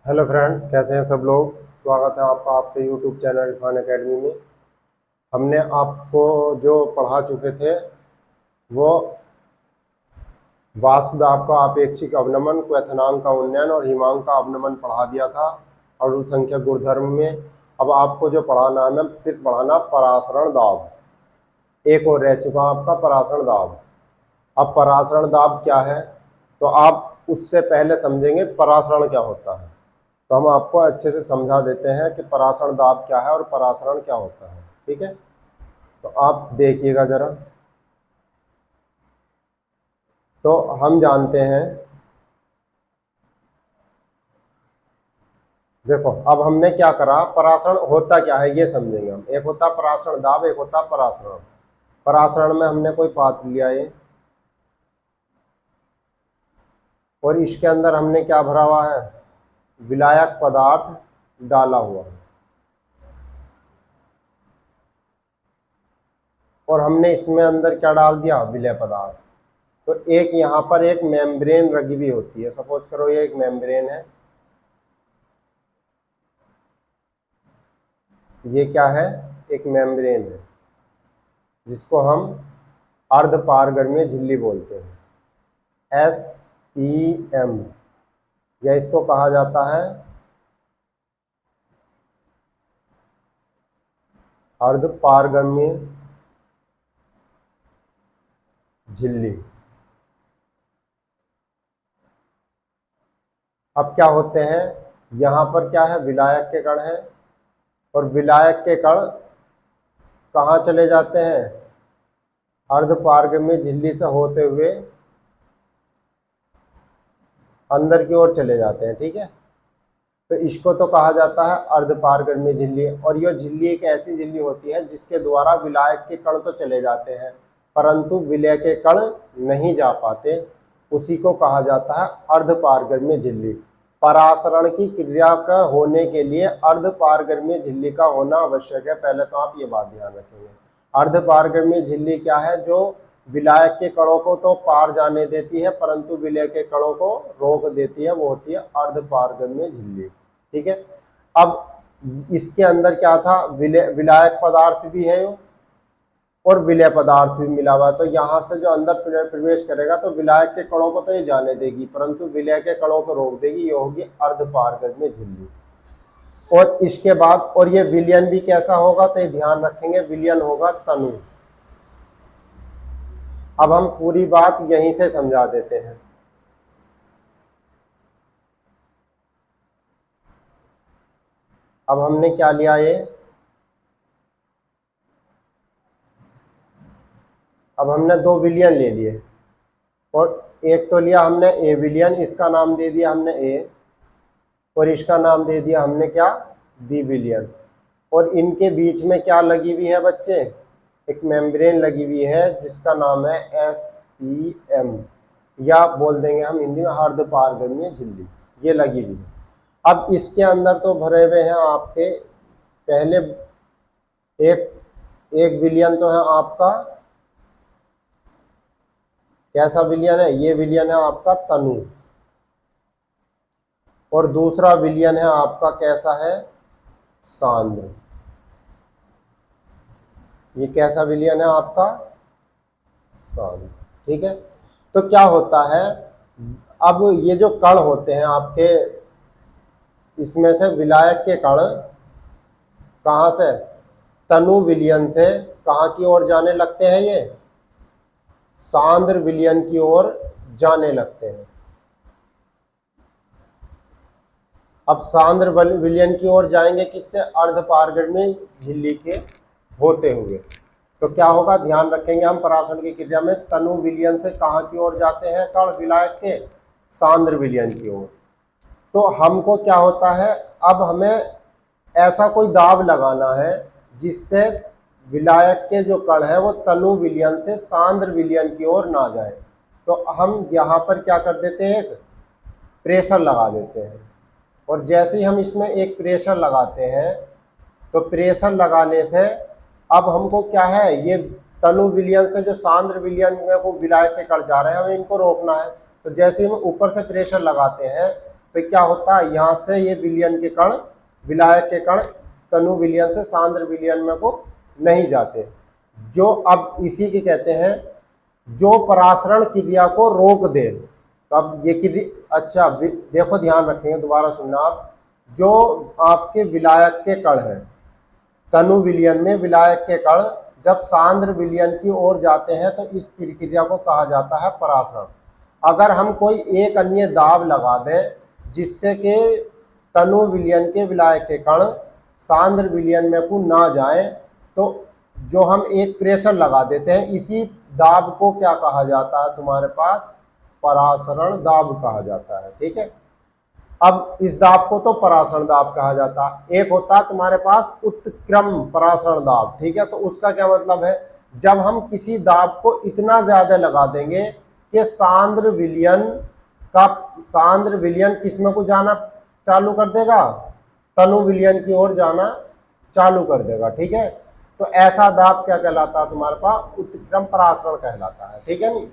Hello friends, कैसे हैं सब लोग। स्वागत है आपका आपके यूट्यूब चैनल इरफान एकेडमी में। हमने आपको जो पढ़ा चुके थे वो वासुदाब का अपेक्षिक अवनमन, क्वथनांक का उन्नयन और हिमांक का अवनमन पढ़ा दिया था अणु संख्या गुणधर्म में। अब आपको जो पढ़ाना है, मैं सिर्फ पढ़ाना परासरण दाब। एक और रह चुका आपका परासरण दाब। अब परासरण दाब क्या है तो आप उससे पहले समझेंगे परासरण क्या होता है। तो हम आपको अच्छे से समझा देते हैं कि परासरण दाब क्या है और परासरण क्या होता है। ठीक है, तो आप देखिएगा जरा। तो हम जानते हैं, देखो अब हमने क्या करा, परासरण होता क्या है ये समझेंगे हम। एक होता परासरण दाब, एक होता परासरण। परासरण में हमने कोई पात्र लिया ये, और इसके अंदर हमने क्या भरा हुआ है, विलायक पदार्थ डाला हुआ है। और हमने इसमें अंदर क्या डाल दिया, विलय पदार्थ। तो एक यहाँ पर एक मेम्ब्रेन लगी हुई होती है। सपोज करो ये एक मेम्ब्रेन है, ये क्या है, एक मेम्ब्रेन है जिसको हम अर्धपारगम्य झिल्ली बोलते हैं, SPM, या इसको कहा जाता है अर्धपारगम्य झिल्ली। अब क्या होते हैं, यहाँ पर क्या है, विलायक के कण है, और विलायक के कण कहाँ चले जाते हैं, अर्धपारगम्य झिल्ली से होते हुए अंदर की ओर चले जाते हैं। ठीक है, तो इसको तो कहा जाता है अर्धपारगम्य झिल्ली। और यह झिल्ली एक ऐसी झिल्ली होती है जिसके द्वारा विलायक के कण तो चले जाते हैं परंतु विलय के कण नहीं जा पाते, उसी को कहा जाता है अर्धपारगम्य झिल्ली। परासरण की क्रिया का होने के लिए अर्धपारगम्य झिल्ली का होना आवश्यक है। पहले तो आप ये बात ध्यान रखेंगे, अर्धपारगम्य झिल्ली क्या है, जो विलायक के कणों को तो पार जाने देती है परंतु विलय के कणों को रोक देती है, वो होती है अर्धपारगम्य झिल्ली। ठीक है, अब इसके अंदर क्या था, विलायक पदार्थ भी है और विलय पदार्थ भी मिला हुआ है। तो यहाँ से जो अंदर प्रवेश करेगा तो विलायक के कणों को तो ये जाने देगी परंतु विलय के कणों को रोक देगी, ये होगी अर्धपारगम्य झिल्ली। और इसके बाद, और ये विलयन भी कैसा होगा तो ये ध्यान रखेंगे, विलयन होगा तनु। अब हम पूरी बात यहीं से समझा देते हैं। अब हमने क्या लिया ये, अब हमने दो विलयन ले लिए, और एक तो लिया हमने ए विलयन, इसका नाम दे दिया हमने ए, और इसका नाम दे दिया हमने क्या, बी विलयन। और इनके बीच में क्या लगी हुई है बच्चे, एक मेम्ब्रेन लगी हुई है जिसका नाम है SPM, या बोल देंगे हम हिंदी में अर्धपारगम्य झिल्ली, ये लगी हुई है। अब इसके अंदर तो भरे हुए हैं आपके पहले एक एक विलयन तो है आपका, कैसा विलयन है, ये विलयन है आपका तनु, और दूसरा विलयन है आपका कैसा है, सांद्र। ये कैसा विलयन है आपका, सांद्र। ठीक है, तो क्या होता है, अब ये जो कण होते हैं आपके, इसमें से विलायक के कण कहाँ से, तनु विलयन से कहाँ की ओर जाने लगते हैं, ये सांद्र विलयन की ओर जाने लगते हैं। अब सांद्र विलयन की ओर जाएंगे किससे, अर्धपारगम्य झिल्ली के होते हुए। तो क्या होगा, ध्यान रखेंगे हम परासरण की क्रिया में, तनु विलयन से कहाँ की ओर जाते हैं कण विलायक के, सांद्र विलयन की ओर। तो हमको क्या होता है, अब हमें ऐसा कोई दाब लगाना है जिससे विलायक के जो कण है वो तनु विलयन से सांद्र विलयन की ओर ना जाए। तो हम यहाँ पर क्या कर देते हैं, एक प्रेशर लगा देते हैं। और जैसे ही हम इसमें एक प्रेशर लगाते हैं तो प्रेशर लगाने से अब हमको क्या है, ये तनु विलयन से जो सांद्र विलयन में वो विलायक के कण जा रहे हैं, हमें इनको रोकना है। तो जैसे ही हम ऊपर से प्रेशर लगाते हैं तो क्या होता है, यहाँ से ये विलयन के कण, विलायक के कण तनु विलयन से सांद्र विलयन में को नहीं जाते, जो अब इसी के कहते हैं जो परासरण क्रिया को रोक दे। तो अब ये क्रिया, अच्छा देखो ध्यान रखेंगे, दोबारा सुनना आप, जो आपके विलायक के कण हैं, तनु विलयन में विलायक के कण जब सांद्र विलयन की ओर जाते हैं तो इस प्रक्रिया को कहा जाता है परासरण। अगर हम कोई एक अन्य दाब लगा दें जिससे कि तनु विलयन के विलायक के कण सांद्र विलयन में को ना जाए, तो जो हम एक प्रेशर लगा देते हैं, इसी दाब को क्या कहा जाता है तुम्हारे पास, परासरण दाब कहा जाता है। ठीक है, अब इस दाब को तो परासरण दाब कहा जाता है। एक होता है तुम्हारे पास उत्क्रम परासरण दाब। ठीक है, तो उसका क्या मतलब है, जब हम किसी दाब को इतना ज्यादा लगा देंगे कि सांद्र विलयन किसमें को जाना चालू कर देगा, तनु विलयन की ओर जाना चालू कर देगा। ठीक है, तो ऐसा दाब क्या कहलाता है तुम्हारे पास, उत्क्रम परासरण कहलाता है। ठीक है नहीं,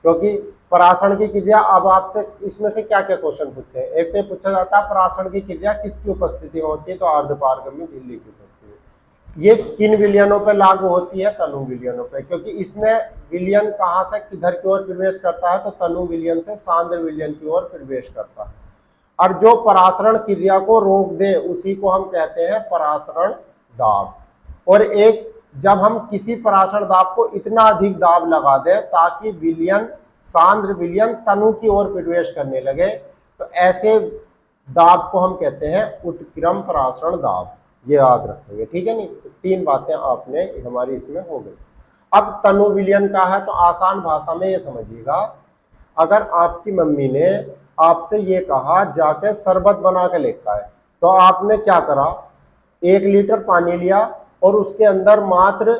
क्योंकि परासरण की क्रिया, अब आपसे इसमें से क्या क्या क्वेश्चन पूछते हैं, एक तो पूछा जाता है परासरण की क्रिया किसकी उपस्थिति में होती है, तो अर्धपारगम्य झिल्ली की उपस्थिति में। ये किन विलयनों पर लागू होती है, तनु विलयनों पर, क्योंकि इसमें विलयन कहाँ से किधर की ओर प्रवेश करता है, तो तनु विलयन से सांद्र विलयन की ओर प्रवेश करता है। और जो परासरण क्रिया को रोक दे उसी को हम कहते हैं परासरण दाब। और एक, जब हम किसी परासरण दाब को इतना अधिक दाब लगा दें ताकि विलयन, सांद्र विलयन तनु की ओर प्रवेश करने लगे, तो ऐसे दाब को हम कहते हैं उत्क्रम परासरण दाब। ये याद रखेंगे। ठीक है नहीं, तो तीन बातें आपने हमारी इसमें हो गई। अब तनु विलयन का है, तो आसान भाषा में ये समझिएगा, अगर आपकी मम्मी ने आपसे ये कहा जाके शरबत बना के लेकर आए, तो आपने क्या करा, 1 लीटर पानी लिया और उसके अंदर मात्र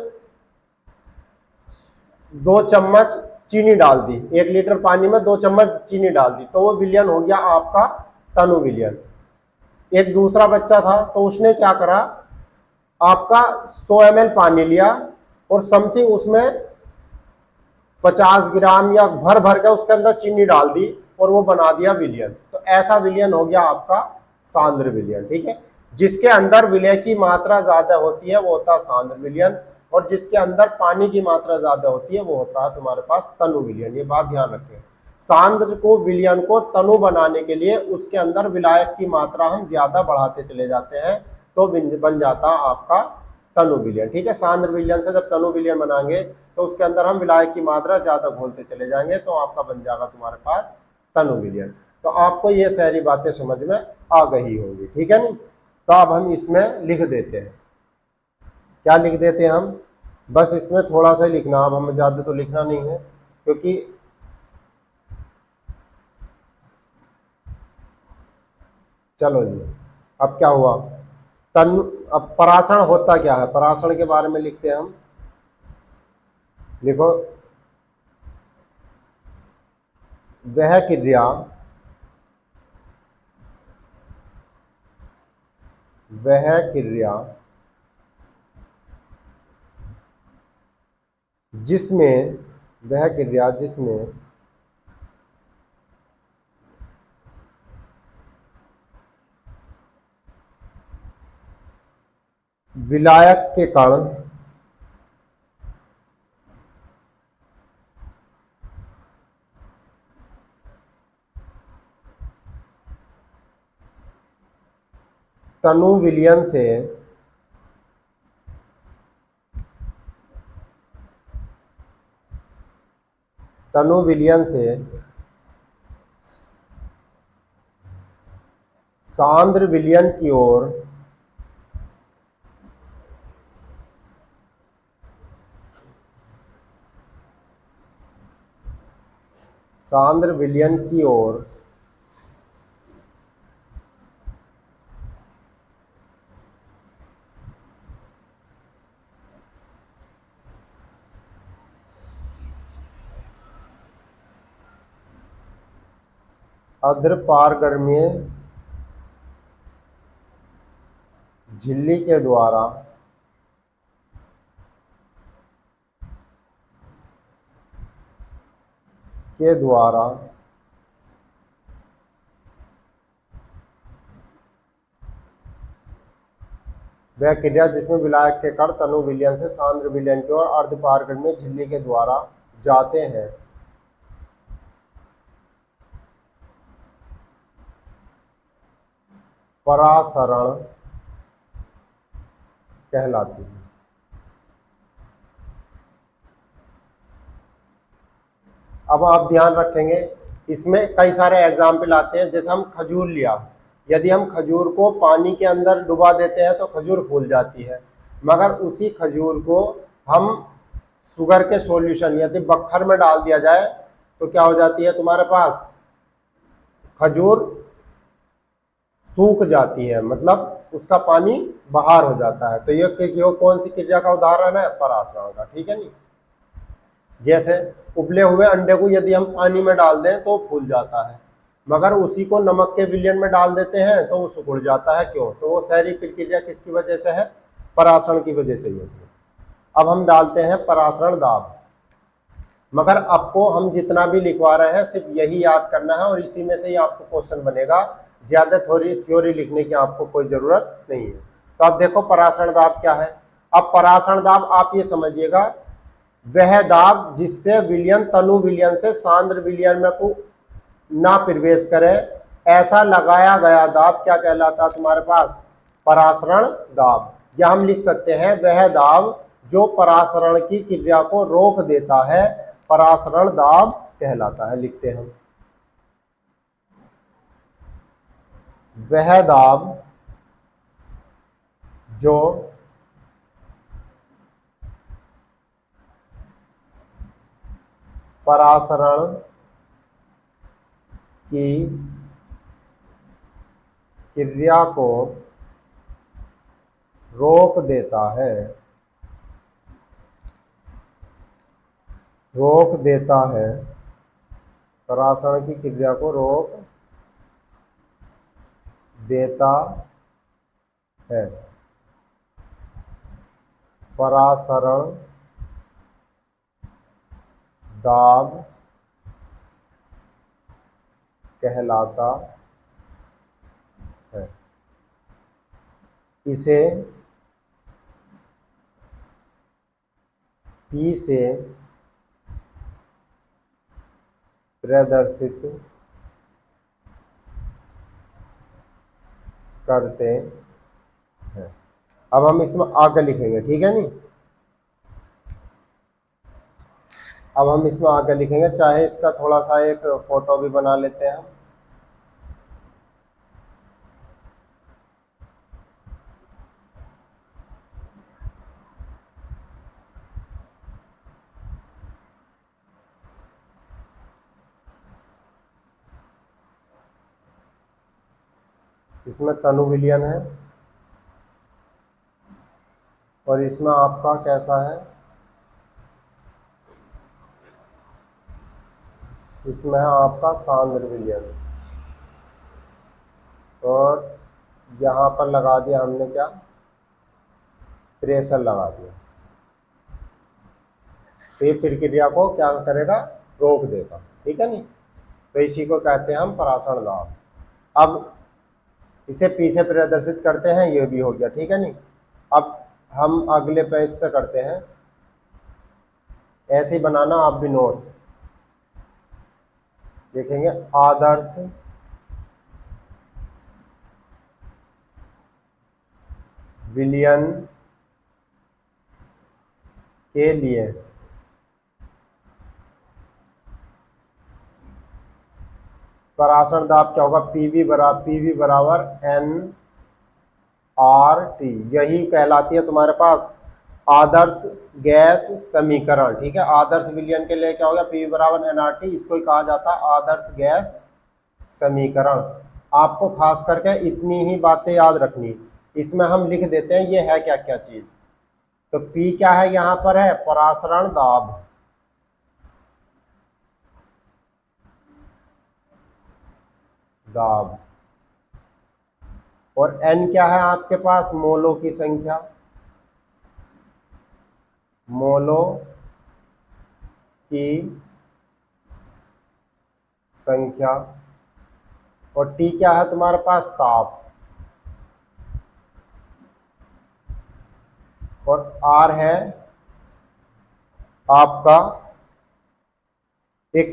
2 चम्मच चीनी डाल दी, 1 लीटर पानी में 2 चम्मच चीनी डाल दी, तो वो विलयन हो गया आपका तनु विलयन। एक दूसरा बच्चा था, तो उसने क्या करा, आपका 100 ml पानी लिया और समथिंग उसमें 50 ग्राम या भर भर के उसके अंदर चीनी डाल दी और वो बना दिया विलयन। तो ऐसा विलयन हो गया आपका सांद्र विलयन। ठीक है, जिसके अंदर विलय की मात्रा ज्यादा होती है वो होता है सांद्र विलयन, और जिसके अंदर पानी की मात्रा ज्यादा होती है वो होता है तुम्हारे पास तनु विलयन। ये बात ध्यान रखें, सांद्र को, विलयन को तनु बनाने के लिए उसके अंदर विलायक की मात्रा हम ज्यादा बढ़ाते चले जाते हैं, तो बन जाता आपका तनु विलयन। ठीक है, सांद्र विलयन से जब तनु विलयन बनाएंगे तो उसके अंदर हम विलायक की मात्रा ज्यादा घोलते चले जाएंगे, तो आपका बन जाएगा तुम्हारे पास तनु विलयन। तो आपको ये सारी बातें समझ में आ गई होंगी। ठीक है नहीं, तो अब हम इसमें लिख देते हैं, क्या लिख देते हैं हम, बस इसमें थोड़ा सा लिखना, अब हमें ज्यादा तो लिखना नहीं है, क्योंकि चलो जी, अब क्या हुआ, तनु, अब परासरण होता क्या है, परासरण के बारे में लिखते हैं हम। लिखो, वह क्रिया, वह क्रिया जिसमें, वह क्रिया जिसमें विलायक के कण तनु विलयन से सांद्र विलयन की ओर सांद्र विलयन की ओर अर्धपारगम्य झिल्ली के द्वारा वह क्रिया जिसमें विलायक के कण तनु विलयन से सांद्र विलयन की ओर अर्धपारगम्य झिल्ली के द्वारा जाते हैं। परासरण कहलाती है। अब आप ध्यान रखेंगे, इसमें कई सारे एग्जाम्पल आते हैं। जैसे हम खजूर लिया, यदि हम खजूर को पानी के अंदर डुबा देते हैं तो खजूर फूल जाती है, मगर उसी खजूर को हम शुगर के सॉल्यूशन यदि बक्खर में डाल दिया जाए तो क्या हो जाती है, तुम्हारे पास खजूर सूख जाती है, मतलब उसका पानी बाहर हो जाता है। तो ये कौन सी क्रिया का उदाहरण है, परासरण का। ठीक है नहीं। जैसे उबले हुए अंडे को यदि हम पानी में डाल दें तो फूल जाता है, मगर उसी को नमक के विलयन में डाल देते हैं तो वो सिकुड़ जाता है। क्यों? तो वो सारी प्रक्रिया किसकी वजह से है, परासरण की वजह से ही होती है। अब हम डालते हैं परासरण दाब, मगर आपको हम जितना भी लिखवा रहे हैं सिर्फ यही याद करना है और इसी में से ही आपको क्वेश्चन बनेगा। ज्यादा थ्योरी लिखने की आपको कोई जरूरत नहीं है। तो अब देखो परासरण दाब क्या है। अब परासरण दाब आप ये समझिएगा, वह दाब जिससे विलयन तनु विलयन से सांद्र विलयन में को ना प्रवेश करे, ऐसा लगाया गया दाब क्या कहलाता है तुम्हारे पास, परासरण दाब। या हम लिख सकते हैं वह दाब जो परासरण की क्रिया को रोक देता है, परासरण दाब कहलाता है। लिखते हैं वह दाब जो परासरण की क्रिया को रोक देता है, रोक देता है, परासरण की क्रिया को रोक देता है, परासरण दाब कहलाता है। इसे P से प्रदर्शित करते हैं। अब हम इसमें आगे लिखेंगे, ठीक है नहीं। अब हम इसमें आगे लिखेंगे, चाहे इसका थोड़ा सा एक फोटो भी बना लेते हैं। इसमें तनु विलयन है और इसमें आपका कैसा है, इसमें है आपका सांद्र विलयन। और यहाँ पर लगा दिया हमने क्या, प्रेशर लगा दिया। तो ये प्रक्रिया को क्या करेगा, रोक देगा। ठीक है नहीं। तो इसी को कहते हैं हम परासरण दाब। अब इसे P से प्रदर्शित करते हैं, ये भी हो गया। ठीक है नहीं। अब हम अगले पेज से करते हैं, ऐसे ही बनाना आप भी नोट्स देखेंगे। आदर्श विलयन के लिए परासरण दाब क्या होगा, पीवी बराबर nRT। यही कहलाती है तुम्हारे पास आदर्श गैस समीकरण। ठीक है, आदर्श विलयन के लिए क्या होगा, पीवी बराबर nRT। इसको ही कहा जाता है आदर्श गैस समीकरण। आपको खास करके इतनी ही बातें याद रखनी। इसमें हम लिख देते हैं ये है क्या क्या चीज। तो P क्या है, यहां पर है परासरण दाब, दाब। और N क्या है आपके पास, मोलों की संख्या, मोलों की संख्या। और T क्या है तुम्हारे पास, ताप। और R है आपका एक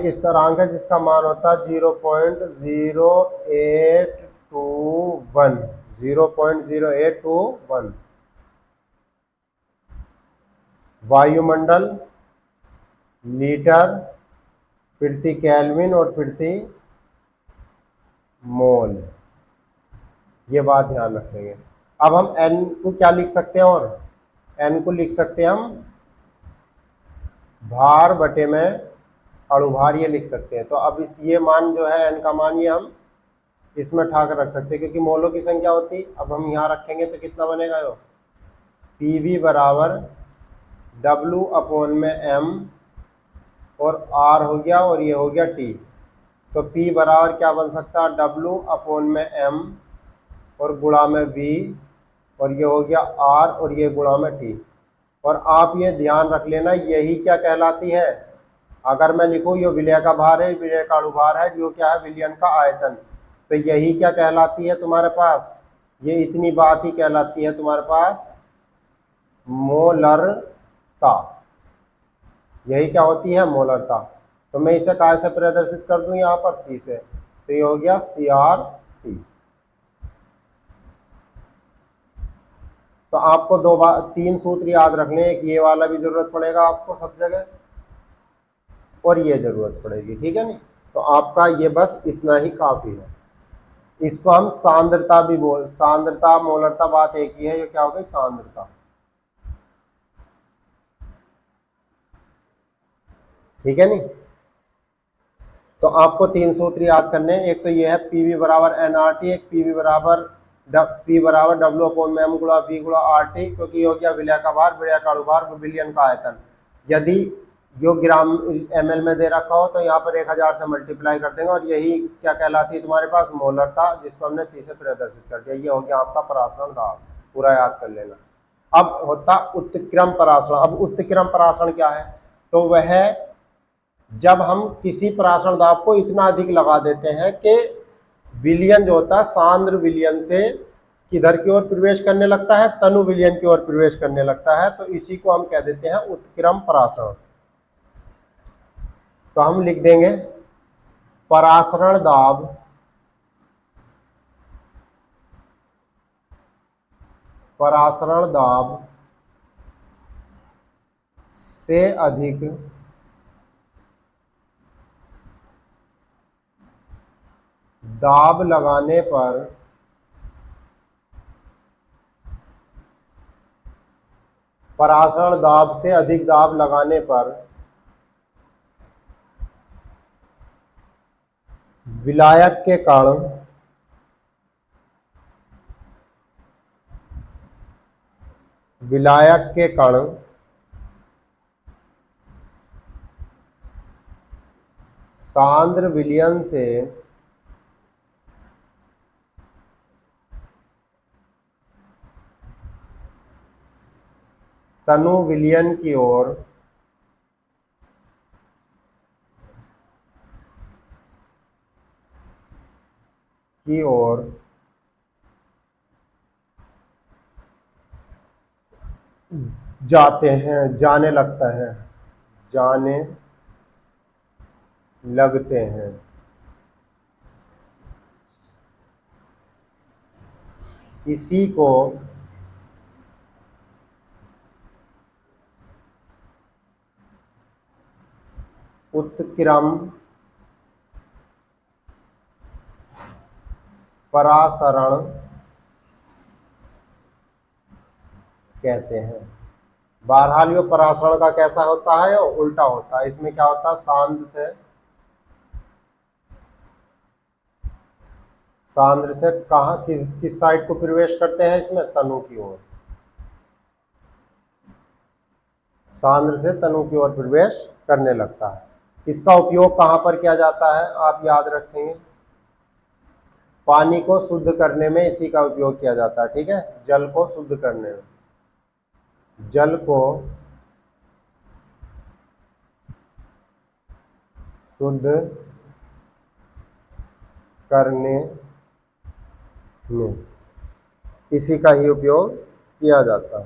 स्थिरांक है जिसका मान होता है 0.0821 0.0821। वायुमंडल लीटर प्रति केल्विन और प्रति मोल, ये बात ध्यान रखेंगे। अब हम n को क्या लिख सकते हैं, और n को लिख सकते हैं हम भार बटे में अणुभार, ये लिख सकते हैं। तो अब इस ये मान जो है n का मान, ये हम इसमें उठा कर रख सकते हैं क्योंकि मोलों की संख्या होती। अब हम यहाँ रखेंगे तो कितना बनेगा, यो PV बराबर W अपॉन में M और R हो गया और ये हो गया T। तो P बराबर क्या बन सकता है, W अपॉन में M और गुणा में V और ये हो गया R और ये गुणा में T। और आप ये ध्यान रख लेना, यही क्या कहलाती है, अगर मैं लिखूँ ये विलय का भार है, विलय का अणुभार है, जो क्या है विलयन का आयतन, तो यही क्या कहलाती है तुम्हारे पास, ये इतनी बात ही कहलाती है तुम्हारे पास मोलरता। यही क्या होती है, मोलरता। तो मैं इसे काय से प्रदर्शित कर दूं, यहाँ पर C से, तो ये हो गया CRT। तो आपको तीन सूत्र याद रखने, एक ये वाला भी जरूरत पड़ेगा आपको सब जगह और ये जरूरत पड़ेगी, ठीक है नहीं। तो आपका ये बस इतना ही काफी है। इसको हम सांद्रता भी सांद्रता मोलरता बात एक ही है, ये क्या हो गई सांद्रता, ठीक है नहीं। तो आपको तीन सूत्र याद करने, एक तो ये है PV बराबर nRT, एक P बराबर W अपॉन में M गुणा V गुणा RT, क्योंकि हो गया विलय का भार, विलय का अणुभार, विलयन का आयतन। यदि यो ग्राम ml में दे रखा हो तो यहाँ पर 1000 से मल्टीप्लाई कर देंगे और यही क्या कहलाती है तुम्हारे पास मोलरता, जिसको हमने C से प्रदर्शित कर दिया। ये हो गया आपका परासरण दाब, पूरा याद कर लेना। अब होता उत्क्रम परासरण। अब उत्क्रम परासरण क्या है, तो वह जब हम किसी परासरण दाब को इतना अधिक लगा देते हैं कि विलयन जो होता है सांद्र विलयन से किधर की ओर प्रवेश करने लगता है, तनु विलयन की ओर प्रवेश करने लगता है, तो इसी को हम कह देते हैं उत्क्रम परासरण। तो हम लिख देंगे परासरण दाब से अधिक दाब लगाने पर परासरण दाब से अधिक दाब लगाने पर विलायक के कण सांद्र विलयन से तनु विलयन की ओर जाने लगते हैं। इसी को उत्क्रम परासरण कहते हैं। बहरहाल ये परासरण का कैसा होता है, उल्टा होता है। इसमें क्या होता है, सांद्र से कहा किस साइड को प्रवेश करते हैं, इसमें तनु की ओर, सांद्र से तनु की ओर प्रवेश करने लगता है। इसका उपयोग कहां पर किया जाता है, आप याद रखेंगे, पानी को शुद्ध करने में इसी का उपयोग किया जाता है, ठीक है। जल को शुद्ध करने में, जल को शुद्ध करने में इसी का ही उपयोग किया जाता है।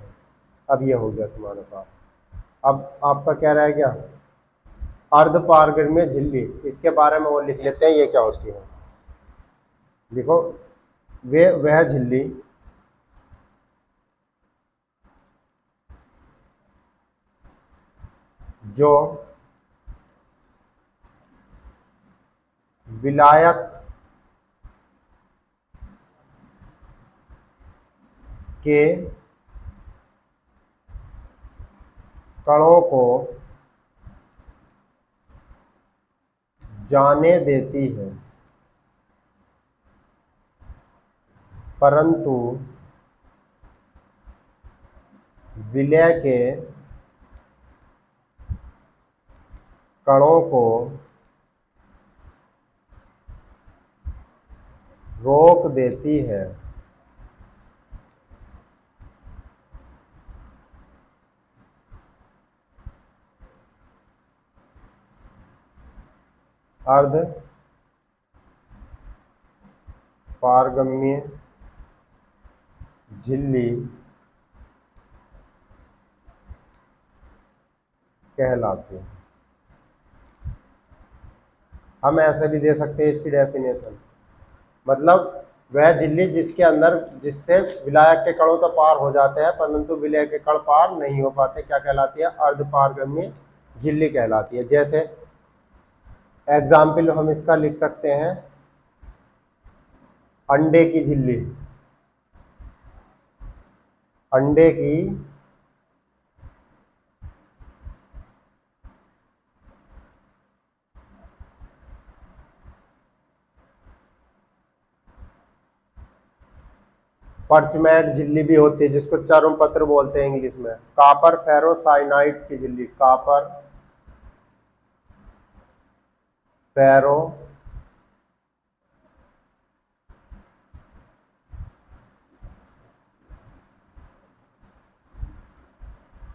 अब ये हो गया तुम्हारे पास। अब आपका क्या रह गया, अर्ध पारगम्य झिल्ली, इसके बारे में वो लिख लेते हैं ये क्या होती है। देखो, वे वह झिल्ली जो विलायक के कणों को जाने देती है, परंतु विलय के कणों को रोक देती है। अर्ध पारगम्य झिल्ली कहलाती है। हम ऐसे भी दे सकते हैं इसकी डेफिनेशन, मतलब वह झिल्ली जिसके अंदर, जिससे विलायक के कणों तो पार हो जाते हैं परंतु विलय के कण पार नहीं हो पाते, क्या कहलाती है, अर्ध पारगम्य झिल्ली कहलाती है। जैसे एग्जाम्पल हम इसका लिख सकते हैं, अंडे की झिल्ली। अंडे की पर्चमेट झिल्ली भी होती है, जिसको चर्म पत्र बोलते हैं इंग्लिश में। कापर फेरोसाइनाइड की झिल्ली, कापर फेरो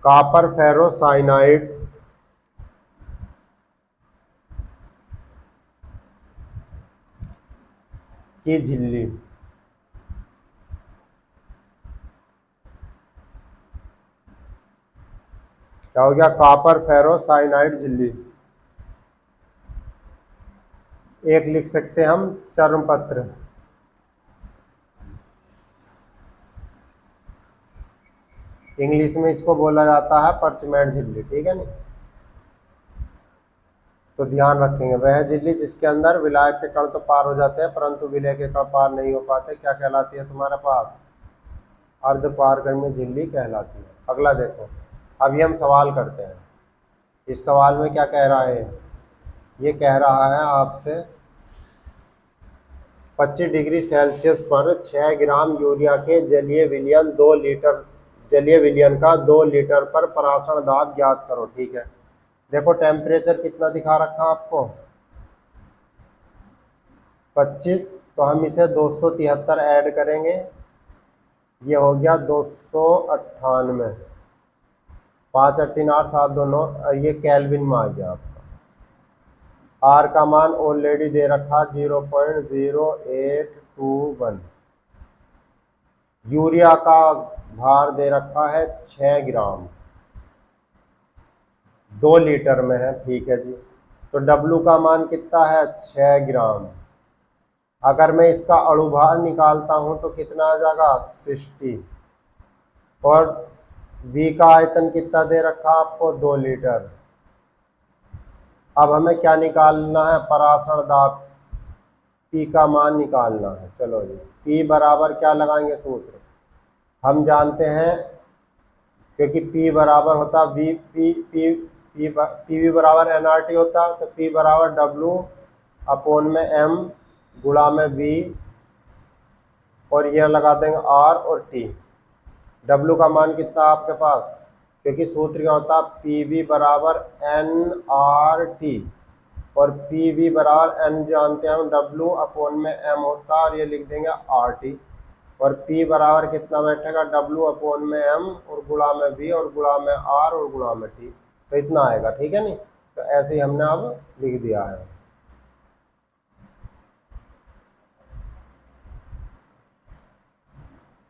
कापर फेरोसाइनाइड की झिल्ली। क्या हो गया, कापर फेरोसाइनाइड झिल्ली। एक लिख सकते हैं हम चर्मपत्र, इंग्लिश में इसको बोला जाता है पर्चमेट झिल्ली, ठीक है नहीं। तो ध्यान रखेंगे, वह झिल्ली जिसके अंदर विलायक के कण तो पार हो जाते हैं परंतु विलय के कण पार नहीं हो पाते, क्या कहलाती है तुम्हारे पास, अर्ध पारगम्य झिल्ली कहलाती है। अगला देखो, अभी हम सवाल करते हैं। इस सवाल में क्या कह रहा है, ये कह रहा है आपसे 25 डिग्री सेल्सियस पर 6 ग्राम यूरिया के जलीय विलयन 2 लीटर, जलीय विलयन का 2 लीटर पर परासरण दाब ज्ञात करो, ठीक है। देखो टेम्परेचर कितना दिखा रखा आपको, 25, तो हम इसे 273 ऐड करेंगे, ये हो गया 298, 5 8 3 8 7 2 9, ये केल्विन में आ गया आपका। आर का मान ऑलरेडी दे रखा 0.0821, यूरिया का भार दे रखा है 6 ग्राम, 2 लीटर में है, ठीक है जी। तो डब्लू का मान कितना है, 6 ग्राम। अगर मैं इसका अणुभार निकालता हूं तो कितना आ जाएगा, 60, और V का आयतन कितना दे रखा आपको, 2 लीटर। अब हमें क्या निकालना है, परासरण दाब, P का मान निकालना है। चलो जी, P बराबर क्या लगाएंगे सूत्र, हम जानते हैं, क्योंकि P बराबर होता V PV बराबर nRT होता, तो P बराबर W अपॉन में M गुणा में V, और ये लगा देंगे R और T। W का मान कितना आपके पास, क्योंकि सूत्र क्या होता है, PV बराबर nRT, और PV बराबर N जानते हैं हम, W अपॉन में M होता है, और ये लिख देंगे RT, और P बराबर कितना बैठेगा, W अपॉन में M और गुणा में V और गुणा में R और गुणा में T, तो इतना आएगा, ठीक है नहीं। तो ऐसे ही हमने अब लिख दिया है।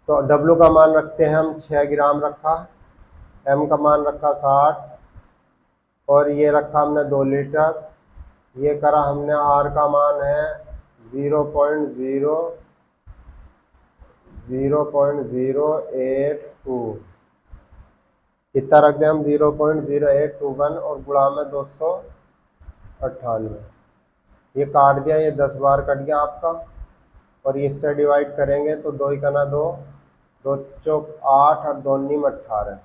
तो W का मान रखते हैं हम 6 ग्राम रखा, एम का मान रखा 60 और ये रखा हमने 2 लीटर। ये करा हमने आर का मान है 0.082। कितना रख दें हम 0.0821 और गुणा में 298। ये काट दिया, ये 10 बार कट गया आपका और इससे डिवाइड करेंगे तो 2 ही करना 2, 2 चौक 8 और 2 नीम 18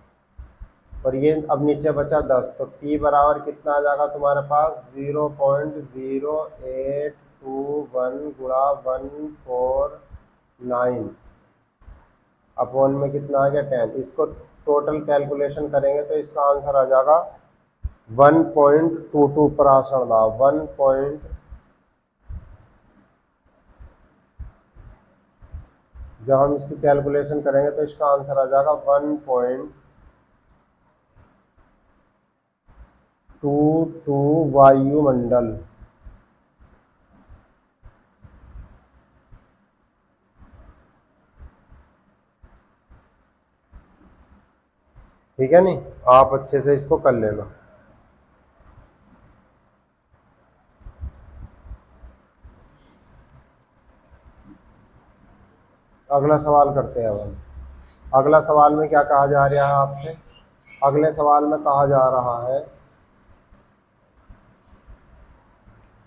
और ये अब नीचे बचा 10। तो P बराबर कितना आ जाएगा तुम्हारे पास 0.0821 गुणा 149 अपॉन में कितना आ गया 10। इसको टोटल कैलकुलेशन करेंगे तो इसका आंसर आ जाएगा 1.22 परासरण दाब 1. जब हम इसकी कैलकुलेशन करेंगे तो इसका आंसर आ जाएगा 1.22 वायुमंडल। ठीक है नहीं, आप अच्छे से इसको कर लेना। अगला सवाल करते हैं अब हम। अगला सवाल में क्या कहा जा रहा है आपसे? अगले सवाल में कहा जा रहा है,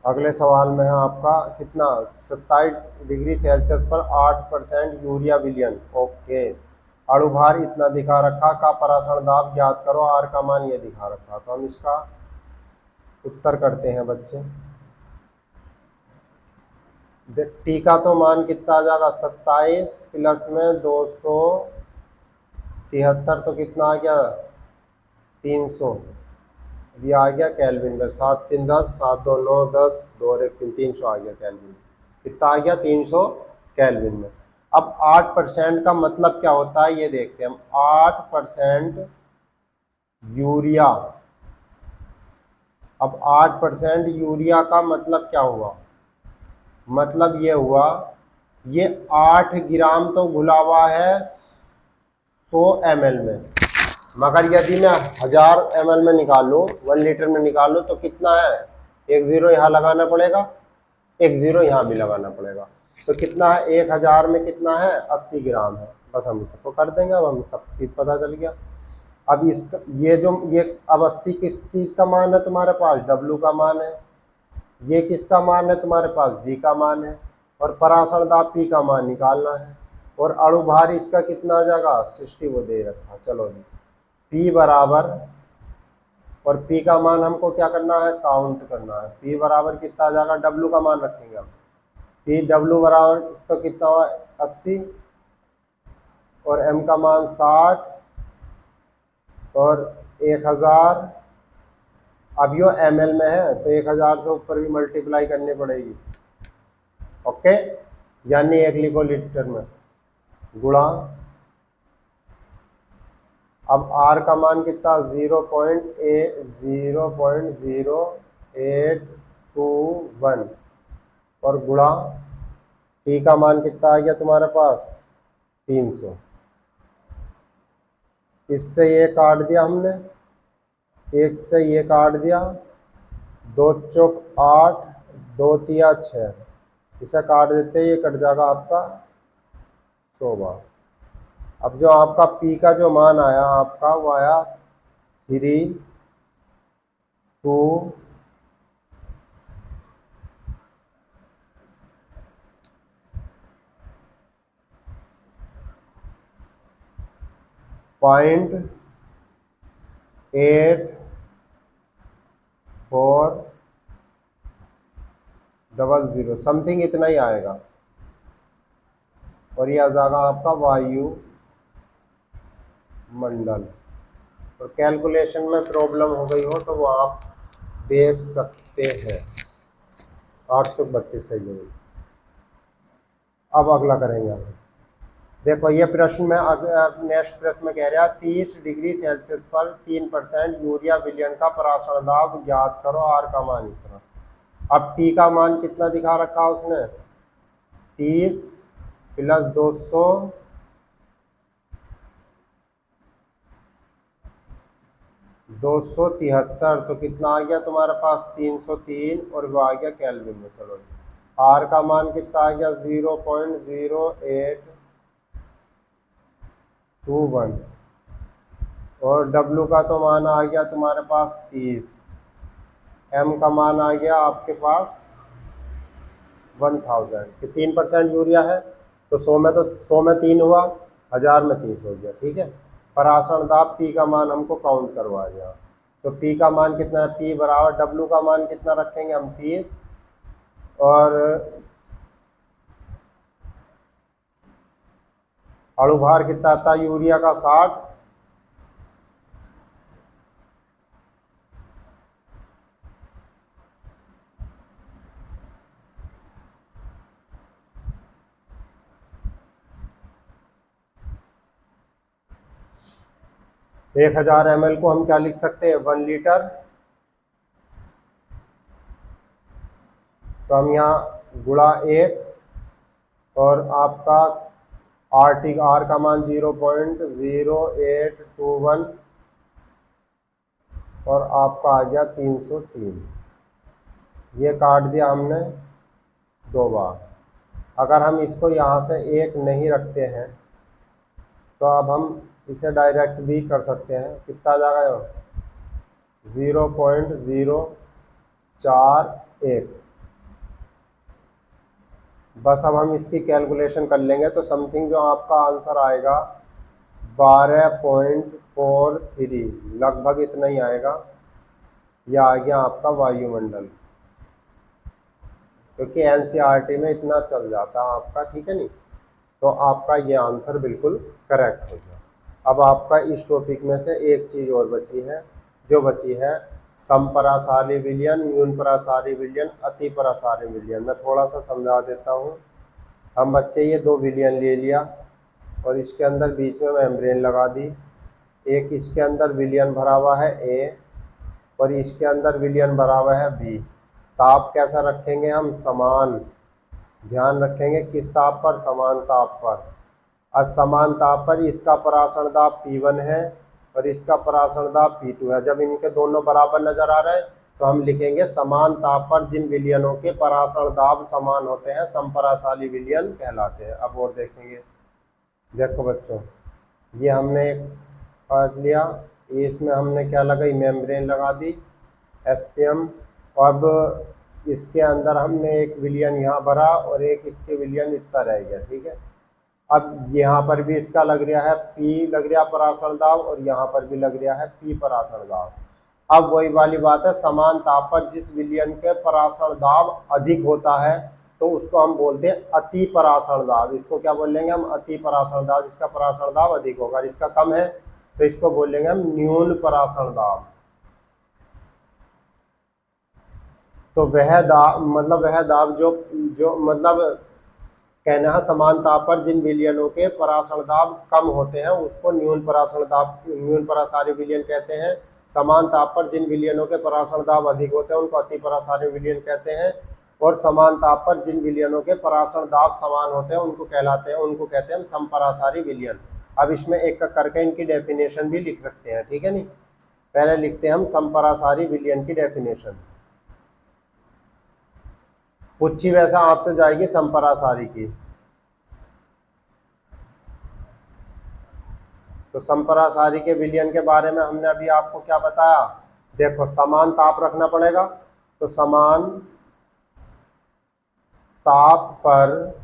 अगले सवाल में है आपका कितना 27 डिग्री सेल्सियस पर 8% यूरिया विलयन। ओके, अणु भार इतना दिखा रखा का परासरण दाब ज्ञात करो, आर का मान ये दिखा रखा। तो हम इसका उत्तर करते हैं बच्चे। टी का तो मान कितना आ जाएगा 27 प्लस में 273 तो कितना आ गया 300। ये आ गया केल्विन में 7 3 10 7 2 9 10 2 और 1 3 300 आ गया केल्विन। कितना आ गया 300 केल्विन में। अब 8% का मतलब क्या होता है ये देखते हैं हम। 8% यूरिया। अब 8% यूरिया का मतलब क्या हुआ? मतलब ये हुआ, ये 8 ग्राम तो घुला हुआ है 100 ml में, मगर यदि मैं 1000 ml में निकालूं 1 लीटर में निकालूं तो कितना है? एक जीरो यहाँ लगाना पड़ेगा, एक जीरो यहाँ भी लगाना पड़ेगा। तो कितना है 1000 में कितना है 80 ग्राम है। बस हम इसको कर देंगे, अब हम सब चीज पता चल गया। अब इसका ये अब 80 किस चीज का मान है तुम्हारे पास? W का मान है। ये किसका मान है तुम्हारे पास? V का मान है। और परासरण दाब P का मान निकालना है। और अणु भार इसका कितना आ जाएगा 60 वो दे रखा। चलो जी, P बराबर, और P का मान हमको क्या करना है? काउंट करना है। P बराबर कितना आ जाएगा? W का मान रखेंगे हम। P W बराबर तो कितना हुआ 80 और M का मान 60 और 1000। अब यो ml में है तो 1000 से ऊपर भी मल्टीप्लाई करनी पड़ेगी। ओके, यानी 1 लिखो लीटर में गुणा। अब R का मान कितना 0.0821 और गुणा T का मान कितना आ गया तुम्हारे पास 300। इससे ये काट दिया हमने, एक से ये काट दिया, 2 चौक 8 2 तिया 6, इसे काट देते ये कट जाएगा आपका 100 बार। अब जो आपका P का जो मान आया आपका वो आया 3.2 .8400 समथिंग इतना ही आएगा। और ये आ जाएगा आपका वायु मंडल। और कैलकुलेशन में प्रॉब्लम हो गई हो तो वो आप देख सकते हैं। 832 सही है। अब अगला करेंगे हम। देखो ये प्रश्न में नेक्स्ट प्रश्न में कह रहा है 30 डिग्री सेल्सियस पर 3% यूरिया विलयन का परासरण दाब ज्ञात करो, आर का मान इतना। अब टी का मान कितना दिखा रखा उसने 30 प्लस 200 273, तो कितना आ गया तुम्हारे पास 303, और वो आ गया केल्विन में। चलो आर का मान कितना आ गया 0.0821, और डब्लू का तो मान आ गया तुम्हारे पास 30, एम का मान आ गया आपके पास 1000, कि 3% यूरिया है, तो 100 में 3 हुआ, 1000 में 30 हो गया, ठीक है। परासरण दाब पी का मान हमको काउंट करवा दिया, तो पी का मान कितना है, पी बराबर डब्लू का मान कितना रखेंगे हम 30, और अणुभार कितना आता है यूरिया का 60, एक 1000 ml को हम क्या लिख सकते हैं 1 लीटर, तो हम यहाँ गुणा 1, और आपका आर का मान 0.0821, और आपका आ गया 303, ये काट दिया हमने 2 बार। अगर हम इसको यहाँ से 1 नहीं रखते हैं तो अब हम इसे डायरेक्ट भी कर सकते हैं, कितना आ जाएगा 0.041, बस अब हम इसकी कैलकुलेशन कर लेंगे तो समथिंग जो आपका आंसर आएगा 12.43, लगभग इतना ही आएगा। यह आ गया आपका वायुमंडल, क्योंकि एनसीईआरटी में इतना चल जाता है आपका, ठीक है नहीं, तो आपका ये आंसर बिल्कुल करेक्ट हो गया। अब आपका इस टॉपिक में से एक चीज़ और बची है, जो बची है समपरासारी विलयन, न्यून परासारी विलयन, अति परासारी विलयन। मैं थोड़ा सा समझा देता हूँ। हम बच्चे ये 2 विलयन ले लिया और इसके अंदर बीच में मेम्ब्रेन लगा दी, एक इसके अंदर विलयन भरा हुआ है ए, और इसके अंदर विलयन भरा हुआ है बी। ताप कैसा रखेंगे हम, समान, ध्यान रखेंगे किस ताप पर, समान ताप पर। असमान ताप पर इसका परासरण दाब P1 है और इसका परासरण दाब P2 है। जब इनके दोनों बराबर नजर आ रहे हैं तो हम लिखेंगे समान ताप पर जिन विलयनों के परासरण दाब समान होते हैं समपरासारी विलयन कहलाते हैं। अब और देखेंगे, देखो बच्चों, ये हमने एक पार्ट लिया, इसमें हमने क्या लगाई, मेम्ब्रेन लगा दी SPM। अब इसके अंदर हमने एक विलयन यहाँ भरा और एक इसके विलयन इतना रह गया, ठीक है। अब यहाँ पर भी इसका लग रहा है P लग रहा परासरण दाब, और यहाँ पर भी लग रहा है P परासरण दाब। अब वही वाली बात है, समान ताप पर जिस विलयन के परासरण दाब अधिक होता है तो उसको हम बोलते हैं अति परासरण दाब। इसको क्या बोलेंगे हम, अति परासरण दाब, जिसका परासरण दाब अधिक होगा। इसका कम है तो इसको बोलेंगे हम न्यून परासरण दाब। तो वह दाब मतलब वह दाब जो जो मतलब कहना है समान ताप पर जिन विलयनों के परासरण दाब कम होते हैं उसको न्यून परासरण दाब, न्यून परासारी विलयन कहते हैं। समान ताप पर जिन विलयनों के परासरण दाब अधिक होते हैं उनको अति परासारी विलयन कहते हैं, और समान ताप पर जिन विलयनों के परासरण दाब समान होते हैं उनको कहते हैं हम समपरासारी विलयन। अब इसमें एक एक करके इनकी डेफिनेशन भी लिख सकते हैं, ठीक है नहीं। पहले लिखते हैं हम समपरासारी विलयन की डेफिनेशन। पूछी वैसा आपसे जाएगी समपरासारी की, तो समपरासारी के विलयन के बारे में हमने अभी आपको क्या बताया, देखो समान ताप रखना पड़ेगा, तो समान ताप पर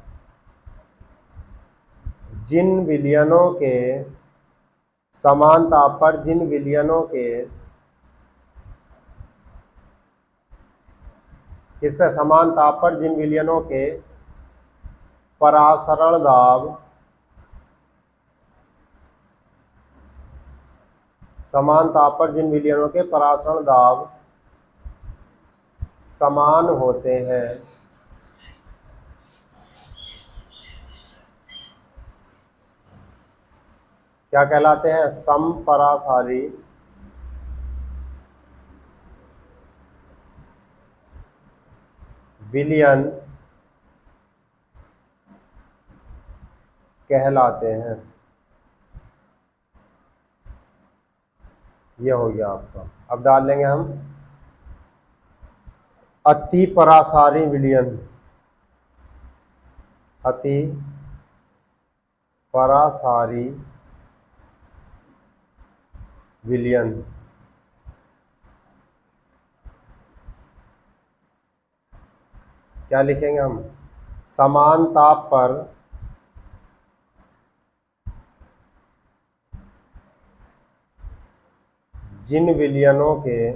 जिन विलयनों के समान ताप पर जिन विलयनों के इस पे समान ताप पर जिन विलयनों के परासरण दाब समान ताप पर जिन विलयनों के परासरण दाब समान होते हैं क्या कहलाते हैं, समपरासारी विलयन कहलाते हैं। ये हो गया आपका। अब डाल लेंगे हम अति परासारी विलयन, अति परासारी विलयन। क्या लिखेंगे हम? समान ताप पर जिन विलयनों के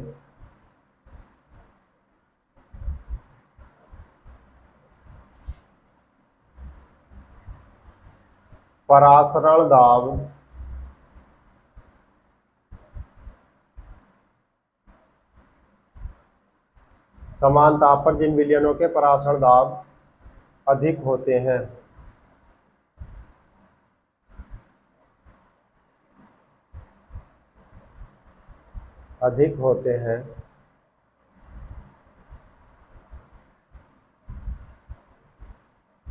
परासरण दाब समान ताप पर जिन विलयनों के परासरण दाब अधिक होते हैं, अधिक होते हैं,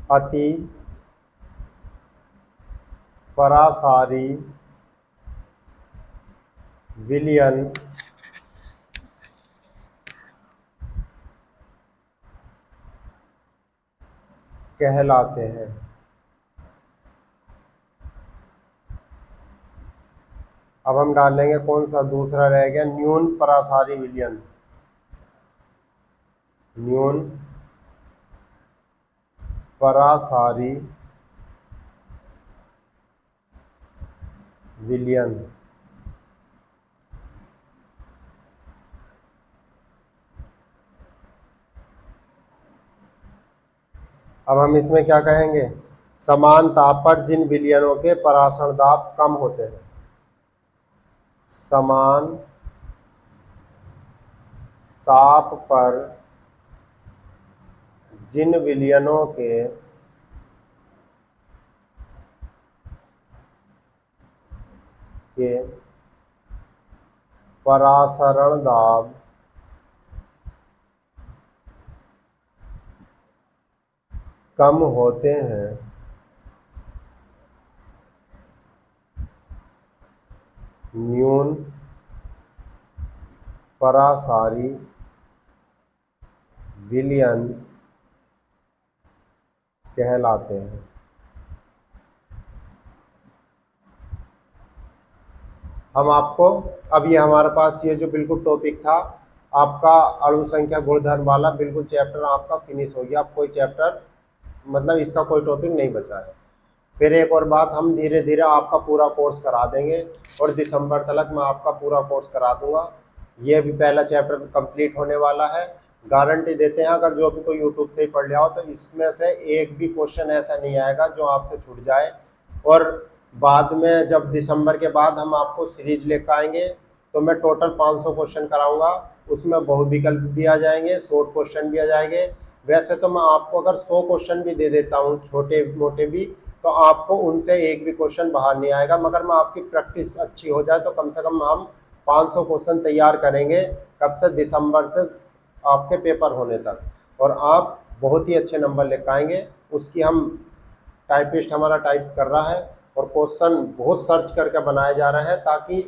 अति परासारी विलयन कहलाते हैं। अब हम डाल लेंगे कौन सा दूसरा रह गया, न्यून परासारी विलयन। न्यून परासारी विलयन। अब हम इसमें क्या कहेंगे? समान ताप पर जिन विलयनों के परासरण दाब कम होते हैं, समान ताप पर जिन विलयनों के परासरण दाब कम होते हैं, न्यून परासारी विलयन कहलाते हैं। हम आपको अब ये हमारे पास ये जो बिल्कुल टॉपिक था आपका अणु संख्या गुणधर्म वाला, बिल्कुल चैप्टर आपका फिनिश हो गया। अब कोई चैप्टर मतलब इसका कोई टॉपिक नहीं बचा है। फिर एक और बात, हम धीरे धीरे आपका पूरा कोर्स करा देंगे और दिसंबर तक मैं आपका पूरा कोर्स करा दूंगा। ये भी पहला चैप्टर कंप्लीट होने वाला है। गारंटी देते हैं अगर जो भी कोई यूट्यूब से ही पढ़ लिया हो तो इसमें से एक भी क्वेश्चन ऐसा नहीं आएगा जो आपसे छूट जाए। और बाद में जब दिसंबर के बाद हम आपको सीरीज लेकर आएंगे तो मैं टोटल 500 क्वेश्चन कराऊंगा। उसमें बहुविकल्प भी आ जाएंगे, शॉर्ट क्वेश्चन भी आ जाएंगे। वैसे तो मैं आपको अगर 100 क्वेश्चन भी दे देता हूँ छोटे मोटे भी, तो आपको उनसे एक भी क्वेश्चन बाहर नहीं आएगा। मगर मैं आपकी प्रैक्टिस अच्छी हो जाए तो कम से कम हम 500 क्वेश्चन तैयार करेंगे। कब से? दिसंबर से आपके पेपर होने तक। और आप बहुत ही अच्छे नंबर लेकर आएंगे। उसकी हम टाइपिस्ट हमारा टाइप कर रहा है और क्वेश्चन बहुत सर्च करके बनाए जा रहे हैं ताकि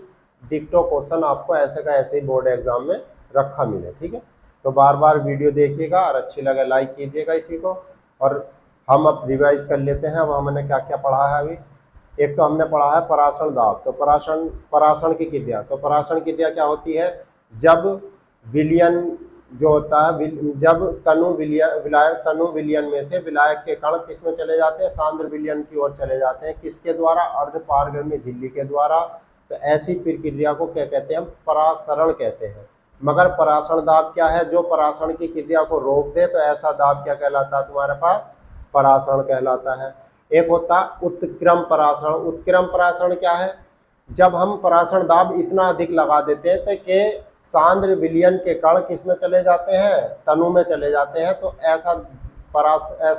डिक्टो क्वेश्चन आपको ऐसे का ऐसे ही बोर्ड एग्जाम में रखा मिले। ठीक है, तो बार बार वीडियो देखिएगा और अच्छी लगे लाइक कीजिएगा इसी को। और हम अब रिवाइज कर लेते हैं। अब हमने क्या क्या पढ़ा है अभी। एक तो हमने पढ़ा है परासरण दाब। तो परासरण की क्रिया, तो परासरण क्रिया क्या होती है? जब विलयन जो होता है, जब तनु विलयन में से विलायक के कण किस में चले जाते हैं? सांद्र विलयन की ओर चले जाते हैं। किसके द्वारा? अर्ध पारगम्य झिल्ली के द्वारा। तो ऐसी प्रक्रिया को क्या कहते हैं? हम परासरण कहते हैं। मगर परासरण दाब क्या है? जो परासरण की क्रिया को रोक दे तो ऐसा दाब क्या कहलाता है तुम्हारे पास? परासरण कहलाता है। एक होता है उत्क्रम परासरण। उत्क्रम परासरण क्या है? जब हम परासरण दाब इतना अधिक लगा देते हैं तो कि सांद्र विलयन के कण किस में चले जाते हैं? तनु में चले जाते हैं। तो ऐसा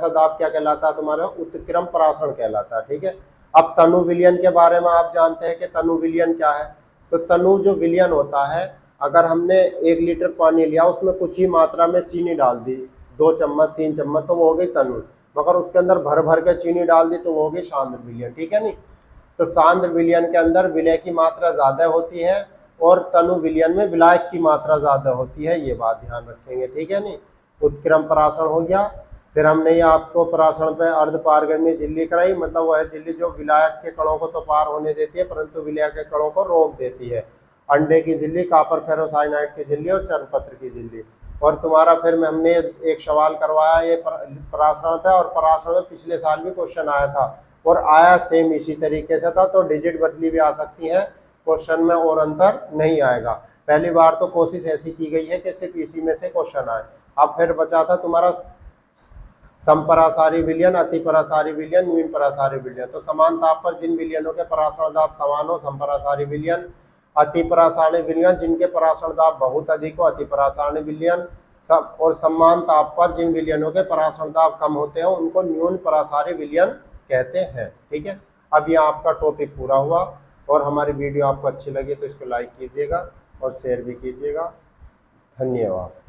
दाब क्या कहलाता है तुम्हारा? उत्क्रम परासरण कहलाता है। ठीक है, अब तनु विलयन के बारे में आप जानते हैं कि तनु विलयन क्या है। तो तनु जो विलयन होता है, अगर हमने 1 लीटर पानी लिया उसमें कुछ ही मात्रा में चीनी डाल दी, 2 चम्मच 3 चम्मच, तो वो हो गई तनु। मगर उसके अंदर भर भर के चीनी डाल दी तो वो हो गई सांद्र विलयन। ठीक है नहीं? तो सांद्र विलयन के अंदर विलय की मात्रा ज़्यादा होती है और तनु विलयन में विलायक की मात्रा ज्यादा होती है, ये बात ध्यान रखेंगे, ठीक है नहीं। उत्क्रम परासरण हो गया। फिर हमने ये आपको परासरण पे अर्ध पारगम्य झिल्ली कराई, मतलब वह झिल्ली जो विलायक के कणों को तो पार होने देती है परंतु विलायक के कणों को रोक देती है। अंडे की झिल्ली, कॉपर फेरोसाइनाइड की झिल्ली और चर्मपत्र की झिल्ली। और तुम्हारा फिर में हमने एक सवाल करवाया ये परासरण पे, और परासरण में पिछले साल भी क्वेश्चन आया था और आया सेम इसी तरीके से था, तो डिजिट बदली भी आ सकती है क्वेश्चन में और अंतर नहीं आएगा। पहली बार तो कोशिश ऐसी की गई है कि सिर्फ इसी में से क्वेश्चन आए। अब फिर बचा था तुम्हारा समपरासारी विलयन, अतिपरासारी विलयन, न्यून परासारी विलयन। तो समान ताप पर जिन विलयनों के परासरण दाब समान हो, समपरासारी विलयन। अतिपरासारी विलयन, जिनके परासरण दाब बहुत अधिक हो, अतिपरासारी विलयन। सब और समान ताप पर जिन विलयनों के परासरण दाब कम होते हैं उनको न्यून परासारी विलयन कहते हैं, ठीक है। अब यह आपका टॉपिक पूरा हुआ, और हमारी वीडियो आपको अच्छी लगी तो इसको लाइक कीजिएगा और शेयर भी कीजिएगा। धन्यवाद।